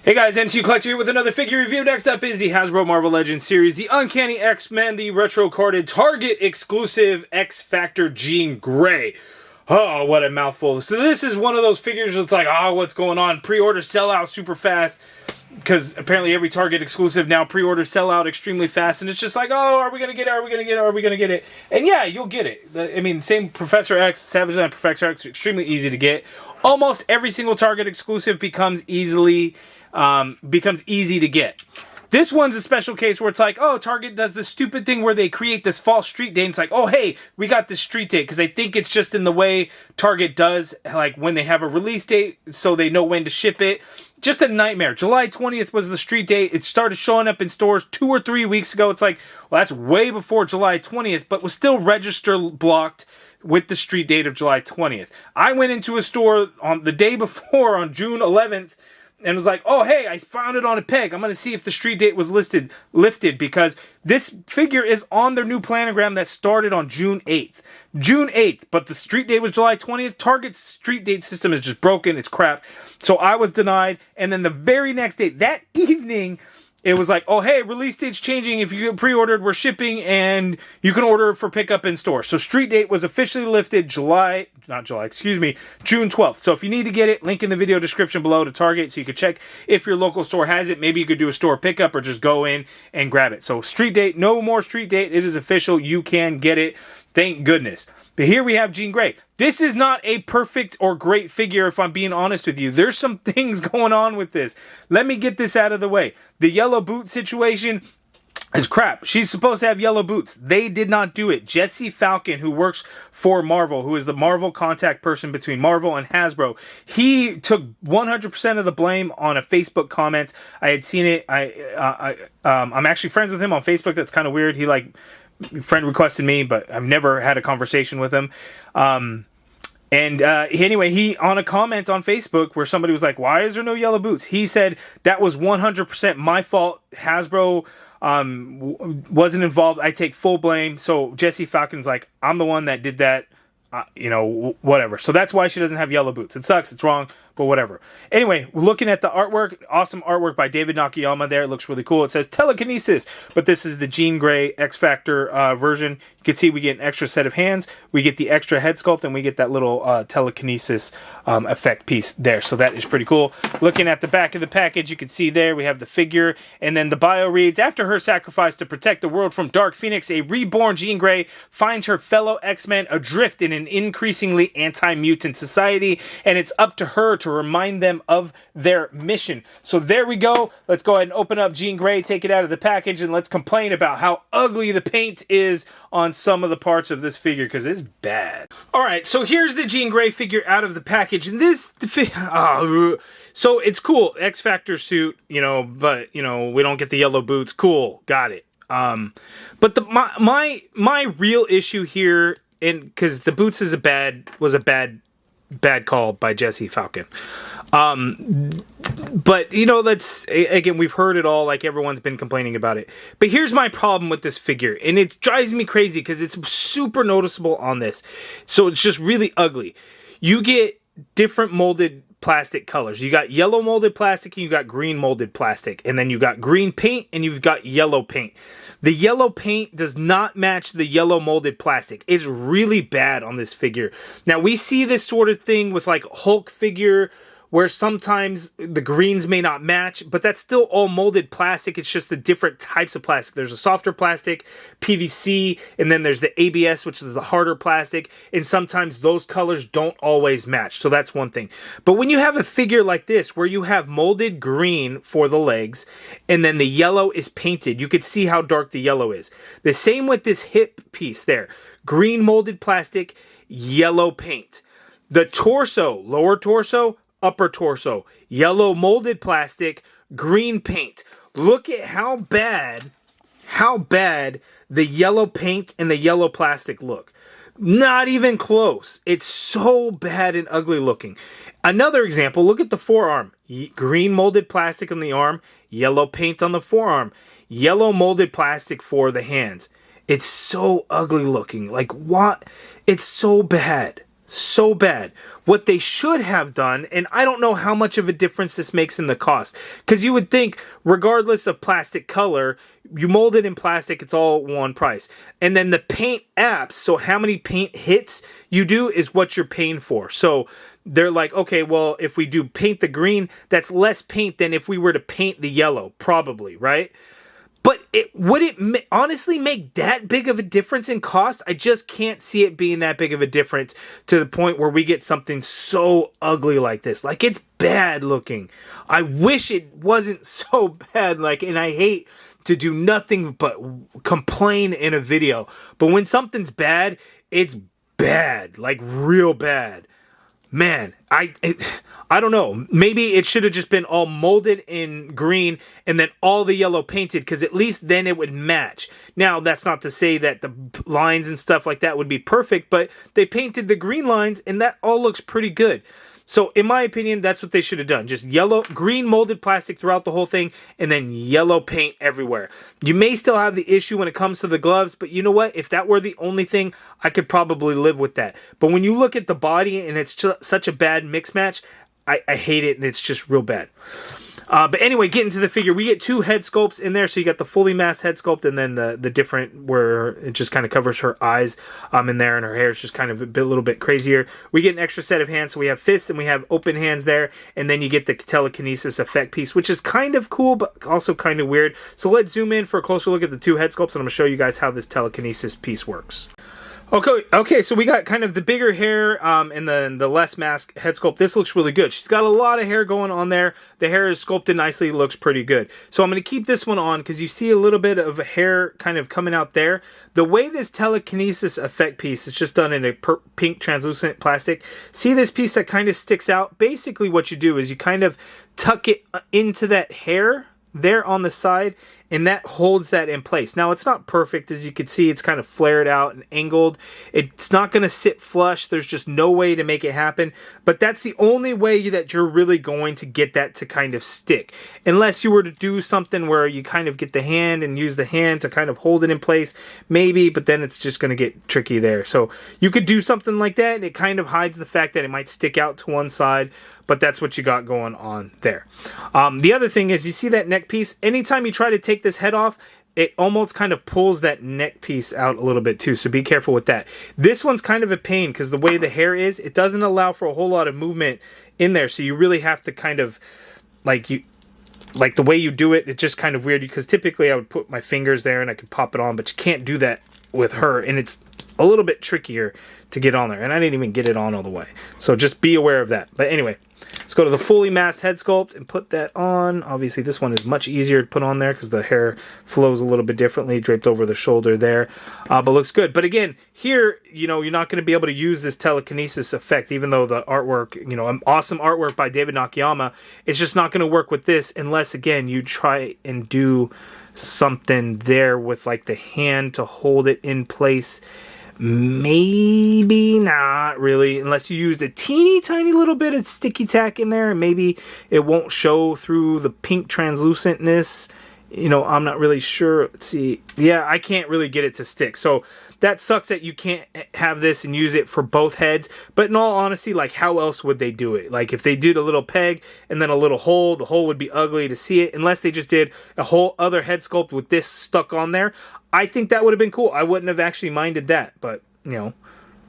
Hey guys, MCU Collector here with another figure review. Next up is the Hasbro Marvel Legends series, the Uncanny Xmen, the retro carded Target exclusive Xfactor Jean Grey. Oh, what a mouthful. So this is one of those figures that's like, oh, what's going on? Pre-order sell out super fast. Because apparently every Target exclusive now pre-orders sell out extremely fast. And it's just like, oh, are we going to get it? Are we going to get it? Are we going to get it? And yeah, you'll get it. I mean, same Professor X, Savage Knight Professor X, extremely easy to get. Almost every single Target exclusive becomes easy to get. This one's a special case where it's like, oh, Target does this stupid thing where they create this false street date. And it's like, oh, hey, we got this street date. Because I think it's just in the way Target does, like when they have a release date so they know when to ship it. Just a nightmare. July 20th was the street date. It started showing up in stores 2 or 3 weeks ago. It's like, well, that's way before July 20th, but was still register blocked with the street date of July 20th. I went into a store on the day before, on June 11th, and was like, oh, hey, I found it on a peg. I'm going to see if the street date was lifted because this figure is on their new planogram that started on June 8th. June 8th, but the street date was July 20th. Target's street date system is just broken. It's crap. So I was denied. And then the very next day, that evening, it was like, oh, hey, release date's changing. If you get pre-ordered, we're shipping, and you can order for pickup in store. So street date was officially lifted June 12th. So if you need to get it, link in the video description below to Target so you can check if your local store has it. Maybe you could do a store pickup or just go in and grab it. So street date, no more street date. It is official. You can get it. Thank goodness. But here we have Jean Grey. This is not a perfect or great figure, if I'm being honest with you. There's some things going on with this. Let me get this out of the way. The yellow boot situation is crap. She's supposed to have yellow boots. They did not do it. Jesse Falcon, who works for Marvel, who is the Marvel contact person between Marvel and Hasbro, he took 100% of the blame on a Facebook comment. I had seen it. I'm actually friends with him on Facebook. That's kind of weird. He friend requested me, but I've never had a conversation with him. Anyway, he, on a comment on Facebook where somebody was like, why is there no yellow boots? He said, that was 100% my fault. Hasbro wasn't involved. I take full blame. So Jesse Falcon's like, I'm the one that did that. Whatever. So that's why she doesn't have yellow boots. It sucks. It's wrong, but whatever. Anyway, looking at the artwork, awesome artwork by David Nakayama there. It looks really cool. It says telekinesis, but this is the Jean Grey Xfactor version. You can see we get an extra set of hands, we get the extra head sculpt, and we get that little telekinesis effect piece there. So that is pretty cool. Looking at the back of the package, you can see there we have the figure, and then the bio reads, after her sacrifice to protect the world from Dark Phoenix, a reborn Jean Grey finds her fellow X-Men adrift in an increasingly anti-mutant society, and it's up to her to remind them of their mission. So there we go. Let's go ahead and open up Jean Grey, take it out of the package, and let's complain about how ugly the paint is on some of the parts of this figure, because it's bad. Alright, so here's the Jean Grey figure out of the package, and this... so it's cool. Xfactor suit, but, we don't get the yellow boots. Cool, got it. But my real issue here, and because the boots was a bad call by Jesse Falcon. But, that's, again, we've heard it all, like everyone's been complaining about it. But here's my problem with this figure, and it drives me crazy because it's super noticeable on this. So it's just really ugly. You get different molded plastic colors. You got yellow molded plastic and you got green molded plastic. And then you got green paint and you've got yellow paint. The yellow paint does not match the yellow molded plastic. It's really bad on this figure. Now, we see this sort of thing with like Hulk figure where sometimes the greens may not match, but that's still all molded plastic. It's just the different types of plastic. There's a softer plastic, PVC, and then there's the ABS, which is the harder plastic, and sometimes those colors don't always match. So that's one thing. But when you have a figure like this, where you have molded green for the legs, and then the yellow is painted, you could see how dark the yellow is. The same with this hip piece there. Green molded plastic, yellow paint. The torso, lower torso, upper torso, yellow molded plastic, green paint. Look at how bad the yellow paint and the yellow plastic look. Not even close. It's so bad and ugly looking. Another example, look at the forearm. Green molded plastic on the arm, yellow paint on the forearm, yellow molded plastic for the hands. It's so ugly looking. Like, what? It's so bad. So bad. What they should have done, and I don't know how much of a difference this makes in the cost, because you would think regardless of plastic color, you mold it in plastic, it's all one price. And then the paint apps, so how many paint hits you do is what you're paying for. So they're like, okay, well, if we do paint the green, that's less paint than if we were to paint the yellow, probably, right? But would it honestly make that big of a difference in cost? I just can't see it being that big of a difference to the point where we get something so ugly like this. Like, it's bad looking. I wish it wasn't so bad. Like, and I hate to do nothing but complain in a video. But when something's bad, it's bad. Like, real bad. Man, I don't know. Maybe it should have just been all molded in green and then all the yellow painted, because at least then it would match. Now, that's not to say that the lines and stuff like that would be perfect, but they painted the green lines and that all looks pretty good. So, in my opinion, that's what they should have done. Just green molded plastic throughout the whole thing, and then yellow paint everywhere. You may still have the issue when it comes to the gloves, but you know what? If that were the only thing, I could probably live with that. But when you look at the body and it's such a bad mix match, I hate it, and it's just real bad. But anyway, getting to the figure, we get two head sculpts in there. So you got the fully masked head sculpt, and then the different where it just kind of covers her eyes in there, and her hair is just kind of a little bit crazier. We get an extra set of hands, so we have fists and we have open hands there, and then you get the telekinesis effect piece, which is kind of cool, but also kind of weird. So let's zoom in for a closer look at the two head sculpts, and I'm going to show you guys how this telekinesis piece works. Okay, so we got kind of the bigger hair and then the less masked head sculpt. This looks really good. She's got a lot of hair going on there. The hair is sculpted nicely, looks pretty good. So I'm going to keep this one on because you see a little bit of hair kind of coming out there. The way this telekinesis effect piece is just done in a pink translucent plastic. See this piece that kind of sticks out? Basically what you do is you kind of tuck it into that hair there on the side, and that holds that in place. Now, it's not perfect. As you can see, it's kind of flared out and angled. It's not going to sit flush. There's just no way to make it happen. But that's the only way that you're really going to get that to kind of stick. Unless you were to do something where you kind of get the hand and use the hand to kind of hold it in place, maybe, but then it's just going to get tricky there. So you could do something like that, and it kind of hides the fact that it might stick out to one side, but that's what you got going on there. The other thing is, you see that neck piece? Anytime you try to take this head off, it almost kind of pulls that neck piece out a little bit too, so be careful with that. This one's kind of a pain because the way the hair is, it doesn't allow for a whole lot of movement in there, so you really have to kind of, like the way you do it, it's just kind of weird, because typically I would put my fingers there and I could pop it on, but you can't do that with her, and it's a little bit trickier to get on there, and I didn't even get it on all the way, so just be aware of that. But anyway, let's go to the fully masked head sculpt and put that on. Obviously, this one is much easier to put on there because the hair flows a little bit differently, draped over the shoulder there, but looks good. But again, here, you're not going to be able to use this telekinesis effect, even though the artwork, an awesome artwork by David Nakayama, it's just not going to work with this unless, again, you try and do something there with like the hand to hold it in place. Maybe not really, unless you use a teeny tiny little bit of sticky tack in there, and maybe it won't show through the pink translucentness. I'm not really sure. Let's see. Yeah, I can't really get it to stick. So that sucks that you can't have this and use it for both heads. But in all honesty, like, how else would they do it? Like, if they did a little peg and then a little hole, the hole would be ugly to see it. Unless they just did a whole other head sculpt with this stuck on there, I think that would have been cool. I wouldn't have actually minded that, but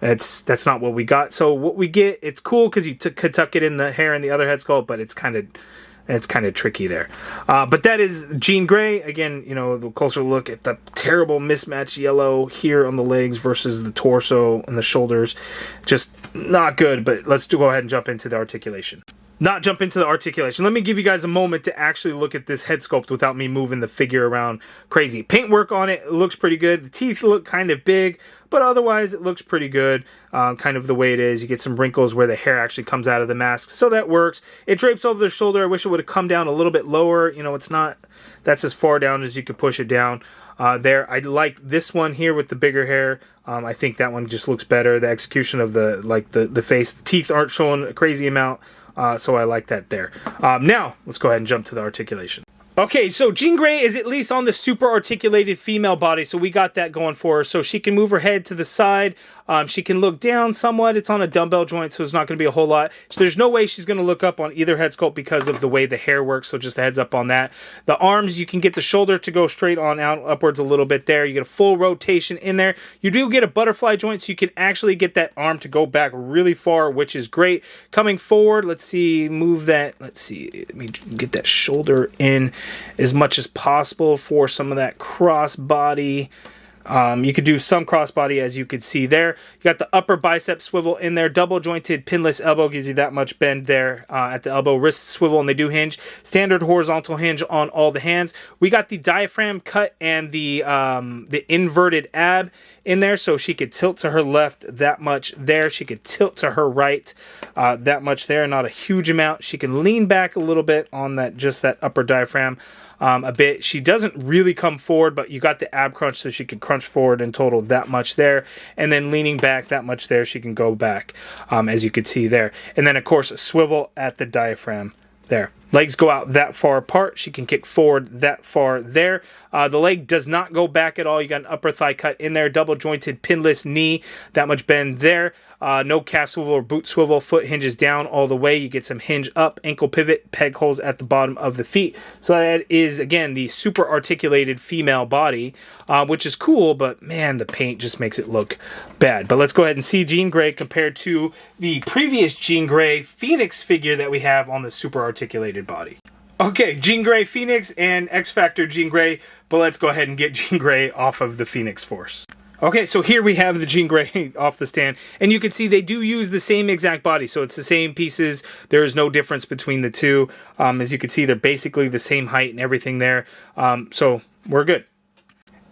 that's not what we got. So what we get, it's cool because you could tuck it in the hair and the other head sculpt, but it's kind of tricky there. But that is Jean Grey. Again, the closer look at the terrible mismatched yellow here on the legs versus the torso and the shoulders. Just not good, but let's go ahead and jump into the articulation. Let me give you guys a moment to actually look at this head sculpt without me moving the figure around crazy. Paintwork on it looks pretty good. The teeth look kind of big, but otherwise it looks pretty good. Kind of the way it is. You get some wrinkles where the hair actually comes out of the mask, so that works. It drapes over the shoulder. I wish it would have come down a little bit lower. It's not. That's as far down as you could push it down. There, I like this one here with the bigger hair. I think that one just looks better. The execution of the face, the teeth aren't showing a crazy amount. So I like that there. Now, let's go ahead and jump to the articulation. Okay, so Jean Grey is at least on the super articulated female body, so we got that going for her. So she can move her head to the side. She can look down somewhat. It's on a dumbbell joint, so it's not going to be a whole lot. So there's no way she's going to look up on either head sculpt because of the way the hair works, so just a heads up on that. The arms, you can get the shoulder to go straight on out, upwards a little bit there. You get a full rotation in there. You do get a butterfly joint, so you can actually get that arm to go back really far, which is great. Coming forward, let's see, move that, let's see, let me get that shoulder in as much as possible for some of that cross body. You could do some crossbody, as you could see there. You got the upper bicep swivel in there. Double jointed pinless elbow gives you that much bend there at the elbow. Wrist swivel, and they do hinge. Standard horizontal hinge on all the hands. We got the diaphragm cut and the inverted ab in there, so she could tilt to her left that much there. She could tilt to her right that much there, not a huge amount. She can lean back a little bit on that, just that upper diaphragm. A bit. She doesn't really come forward, but you got the ab crunch, so she can crunch forward in total that much there, and then leaning back that much there, she can go back, as you could see there. And then, of course, a swivel at the diaphragm there. Legs go out that far apart. She can kick forward that far there. The leg does not go back at all. You got an upper thigh cut in there. Double jointed pinless knee. That much bend there. No calf swivel or boot swivel. Foot hinges down all the way. You get some hinge up. Ankle pivot. Peg holes at the bottom of the feet. So that is, again, the super articulated female body, which is cool, but man, the paint just makes it look bad. But let's go ahead and see Jean Grey compared to the previous Jean Grey Phoenix figure that we have on the super articulated body. Okay, Jean Grey Phoenix and Xfactor Jean Grey, but let's go ahead and get Jean Grey off of the Phoenix Force. Okay, so here we have the Jean Grey off the stand, and you can see they do use the same exact body, so it's the same pieces. There is no difference between the two. As you can see, they're basically the same height and everything there, so we're good.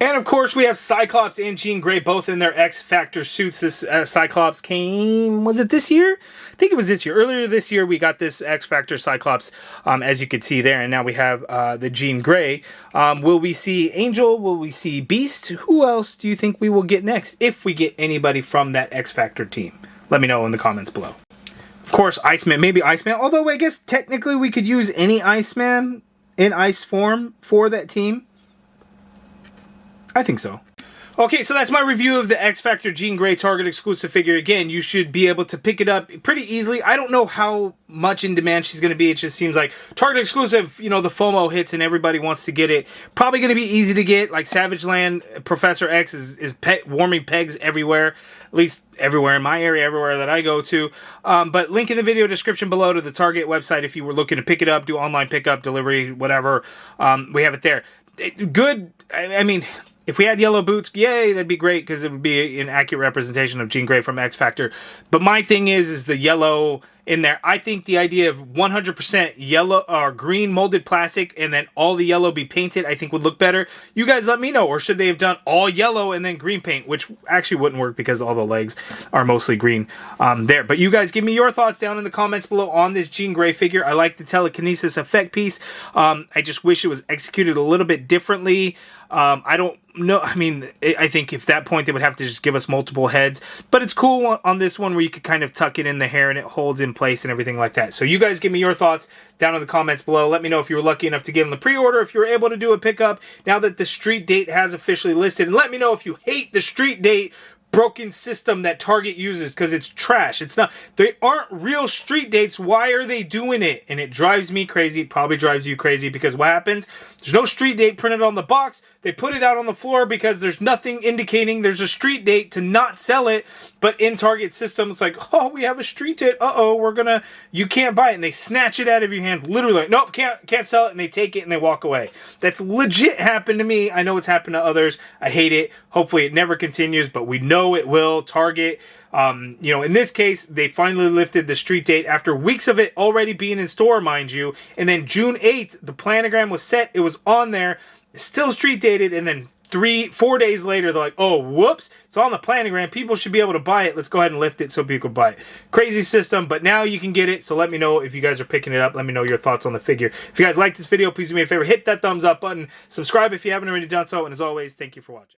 And of course, we have Cyclops and Jean Grey both in their Xfactor suits. This Cyclops came, was it this year? I think it was this year. Earlier this year, we got this Xfactor Cyclops, as you could see there. And now we have the Jean Grey. Will we see Angel? Will we see Beast? Who else do you think we will get next, if we get anybody from that Xfactor team? Let me know in the comments below. Of course, Iceman. Maybe Iceman. Although I guess technically we could use any Iceman in ice form for that team. I think so. Okay, so that's my review of the Xfactor Jean Grey Target exclusive figure. Again, you should be able to pick it up pretty easily. I don't know how much in demand she's going to be. It just seems like Target exclusive, you know, the FOMO hits and everybody wants to get it. Probably going to be easy to get. Like Savage Land, Professor X is warming pegs everywhere. At least everywhere in my area, everywhere that I go to. But link in the video description below to the Target website if you were looking to pick it up, do online pickup, delivery, whatever. We have it there. Good, I mean, if we had yellow boots, yay, that'd be great because it would be an accurate representation of Jean Grey from Xfactor. But my thing is the yellow in there. I think the idea of 100% yellow or green molded plastic and then all the yellow be painted, I think would look better. You guys let me know. Or should they have done all yellow and then green paint, which actually wouldn't work because all the legs are mostly green there. But you guys give me your thoughts down in the comments below on this Jean Grey figure. I like the telekinesis effect piece. I just wish it was executed a little bit differently. I don't know. I mean, I think if that point they would have to just give us multiple heads. But it's cool on this one where you could kind of tuck it in the hair and it holds in place and everything like that. So you guys give me your thoughts down in the comments below. Let me know if you were lucky enough to get in the pre-order, if you were able to do a pickup now that the street date has officially listed. And let me know if you hate the street date broken system that Target uses because it's trash. It's not, they aren't real street dates. Why are they doing it? And it drives me crazy. It probably drives you crazy because what happens? There's no street date printed on the box. They put it out on the floor because there's nothing indicating there's a street date to not sell it. But in Target system, it's like, oh, we have a street date. Uh-oh, you can't buy it. And they snatch it out of your hand. Literally, like, nope, can't sell it. And they take it and they walk away. That's legit happened to me. I know it's happened to others. I hate it. Hopefully it never continues, but we know it will. Target, you know, in this case, they finally lifted the street date after weeks of it already being in store, mind you. And then June 8th, the planogram was set. It was on there, still street dated. And then 4 days later, they're like, oh, whoops, it's on the planogram. People should be able to buy it. Let's go ahead and lift it so people can buy it. Crazy system, but now you can get it. So let me know if you guys are picking it up. Let me know your thoughts on the figure. If you guys like this video, please do me a favor. Hit that thumbs up button. Subscribe if you haven't already done so. And as always, thank you for watching.